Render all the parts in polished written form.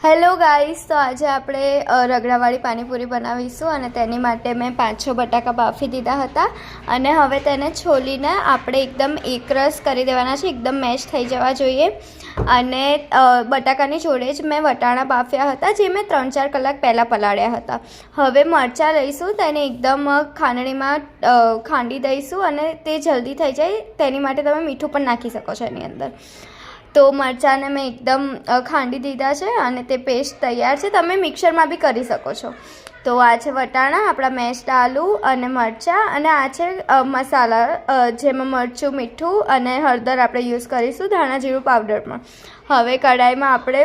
Hello guys, તો આજે આપણે રગડાવાળી પાણીપુરી બનાવીશું અને તેની માટે મેં 5-6 બટાકા બાફી દીધા હતા અને હવે તેને છોલીને આપણે એકદમ એકરસ કરી દેવાના છે, એકદમ મેશ થઈ જવા જોઈએ. અને બટાકાની જોડે જ મેં વટાણા બાફ્યા હતા, જે મેં 3-4 કલાક પહેલાં પલાળ્યા હતા. હવે મરચાં લઈશું, તેને એકદમ ખાંડણીમાં ખાંડી દઈશું અને તે જલ્દી થઈ જાય તેની માટે તમે મીઠું પણ નાખી શકો છો એની અંદર. તો મરચાંને મેં એકદમ ખાંડી દીધા છે અને તે પેસ્ટ તૈયાર છે. તમે મિક્સરમાં બી કરી શકો છો. તો આ છે વટાણા, આપણા મેશ્ડ આલુ અને મરચાં, અને આ છે મસાલા, જેમાં મરચું, મીઠું અને હળદર આપણે યુઝ કરીશું, ધાણા જીરું પાવડર પણ. હવે કઢાઈમાં આપણે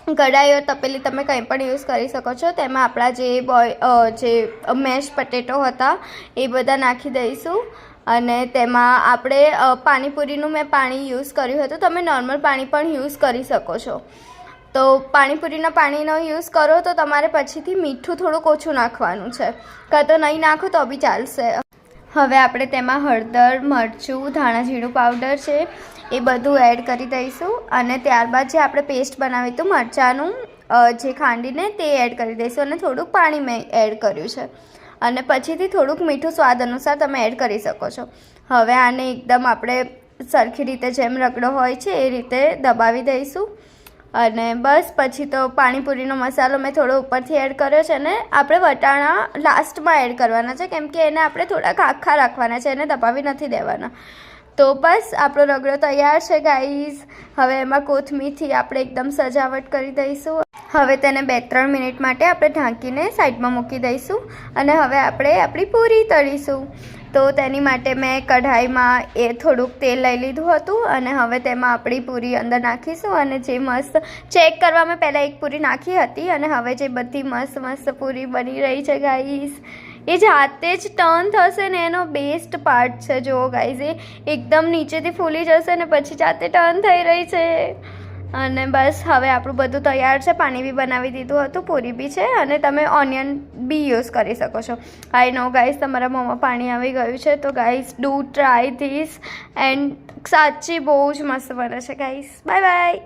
કઢાઈ તપેલી તમે કંઈ પણ યુઝ કરી શકો છો. તેમાં આપણા જે મેશ પટેટો હતા એ બધા નાખી દઈશું અને તેમાં આપણે પાણીપુરીનું મેં પાણી યુઝ કર્યું હતું. તમે નોર્મલ પાણી પણ યુઝ કરી શકો છો. તો પાણીપુરીના પાણીનો યુઝ કરો તો તમારે પછીથી મીઠું થોડુંક ઓછું નાખવાનું છે, કાં તો નહીં નાખો તો બી ચાલશે. હવે આપણે તેમાં હળદર, મરચું, ધાણા જીરું પાવડર છે એ બધું એડ કરી દઈશું અને ત્યારબાદ જે આપણે પેસ્ટ બનાવ્યું હતું મરચાંનું જે ખાંડીને તે એડ કરી દઈશું અને થોડુંક પાણી મેં એડ કર્યું છે અને પછીથી થોડુંક મીઠું સ્વાદ અનુસાર તમે એડ કરી શકો છો. હવે આને એકદમ આપણે સરખી રીતે જેમ રગડો હોય છે એ રીતે દબાવી દઈશું અને બસ પછી તો પાણીપુરીનો મસાલો મેં થોડો ઉપરથી એડ કર્યો છે અને આપણે વટાણા લાસ્ટમાં એડ કરવાના છે, કેમ કે એને આપણે થોડાક આખા રાખવાના છે, એને દબાવી નથી દેવાના. તો બસ આપણો રગડો તૈયાર છે ગાઈઝ. હવે એમાં કોથમીરથી આપણે એકદમ સજાવટ કરી દઈશું. હવે તેને 2-3 મિનિટ માટે આપણે ઢાંકીને સાઈડમાં મૂકી દઈશું અને હવે આપણે આપણી પૂરી તળીશું. તો તેની માટે મેં કઢાઈમાં થોડુંક તેલ લઈ લીધું હતું અને હવે તેમાં આપણી પૂરી અંદર નાખીશું અને જે મસ્ત ચેક કરવા મેં પહેલાં એક પૂરી નાખી હતી અને હવે જે બધી મસ્ત પૂરી બની રહી છે ગાઈઝ, એ જાતે જ ટર્ન થશે ને એનો બેસ્ટ પાર્ટ છે. જુઓ ગાઈઝ, એ એકદમ નીચેથી ફૂલી જશે ને પછી જાતે ટર્ન થઈ રહી છે. અને બસ હવે આપણું બધું તૈયાર છે. પાણી બી બનાવી દીધું હતું, પૂરી બી છે અને તમે ઓનિયન બી યુઝ કરી શકો છો. આઈ નો ગાઈઝ, તમારા મોંમાં પાણી આવી ગયું છે. તો guys, do try this and સાચી બહુ જ મસ્ત બને છે ગાઈઝ. Bye bye.